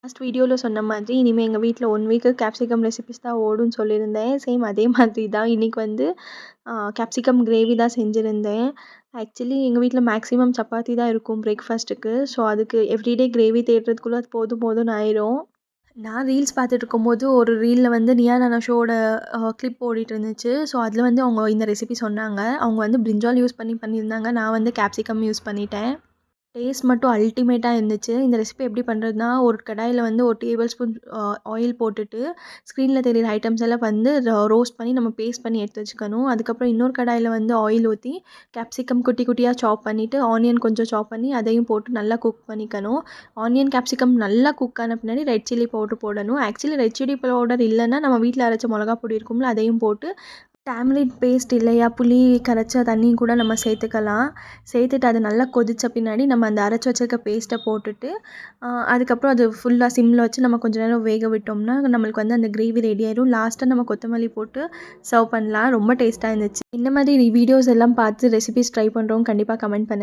Last வீடியோவில் சொன்ன மாதிரி இனிமேல் எங்கள் வீட்டில் 1 வீக்கு கேப்சிகம் ரெசிபிஸ் தான் ஓடுன்னு சொல்லியிருந்தேன். சேம் அதே மாதிரி தான் இன்றைக்கி வந்து கேப்சிகம் கிரேவி தான் செஞ்சுருந்தேன். ஆக்சுவலி எங்கள் வீட்டில் மேக்ஸிமம் சப்பாத்தி தான் இருக்கும் பிரேக்ஃபாஸ்ட்டுக்கு. ஸோ அதுக்கு எவ்ரிடே கிரேவி தேடுறதுக்குள்ளே அது போதும் போதும்னு ஆயிரும். நான் ரீல்ஸ் பார்த்துட்டு இருக்கும்போது ஒரு ரீலில் வந்து நியா நானா ஷோட கிளிப் ஓடிட்டு இருந்துச்சு. ஸோ அதில் வந்து அவங்க இந்த ரெசிபி சொன்னாங்க. அவங்க வந்து பிரிஞ்சால் யூஸ் பண்ணியிருந்தாங்க. நான் வந்து கேப்சிகம் யூஸ் பண்ணிட்டேன். டேஸ்ட் மட்டும் அல்டிமேட்டாக இருந்துச்சு. இந்த ரெசிபி எப்படி பண்ணுறதுனா, ஒரு கடாயில் வந்து 1 டேபிள் ஸ்பூன் ஆயில் போட்டுட்டு ஸ்க்ரீனில் தெரியிற ஐட்டம்ஸ் எல்லாம் வந்து ரோஸ்ட் பண்ணி நம்ம பேஸ்ட் பண்ணி எடுத்து வச்சுக்கணும். அதுக்கப்புறம் இன்னொரு கடாயில் வந்து ஆயில் ஊற்றி கேப்சிகம் குட்டி குட்டியாக சாப் பண்ணிவிட்டு ஆனியன் கொஞ்சம் சாப் பண்ணி அதையும் போட்டு நல்லா குக் பண்ணிக்கணும். ஆனியன் கேப்சிகம் நல்லா குக் ஆன பின்னாடி ரெட் சில்லி பவுடர் போடணும். ஆக்சுவலி ரெட் சில்லி பவுடர் இல்லைன்னா நம்ம வீட்டில் அரைச்ச மிளகா பொடி இருக்கும்ல, அதையும் போட்டு டேமரிண்ட் பேஸ்ட் இல்லையா புளி கரைச்ச தண்ணியும் கூட நம்ம சேர்த்துக்கலாம். சேர்த்துட்டு அது நல்லா கொதித்த பின்னாடி நம்ம அந்த அரைச்சி வச்சிருக்க பேஸ்ட்டை போட்டுட்டு அதுக்கப்புறம் அது ஃபுல்லாக சிம்மில் வச்சு நம்ம கொஞ்சம் நேரம் வேக விட்டோம்னா நம்மளுக்கு வந்து அந்த கிரேவி ரெடி ஆயிடும். லாஸ்ட்டாக நம்ம கொத்தமல்லி போட்டு சர்வ் பண்ணலாம். ரொம்ப டேஸ்ட்டாக இருந்துச்சு. இந்த மாதிரி வீடியோஸ் எல்லாம் பார்த்து ரெசிபிஸ் ட்ரை பண்ணுறவங்க கண்டிப்பாக கமெண்ட் பண்ணுங்கள்.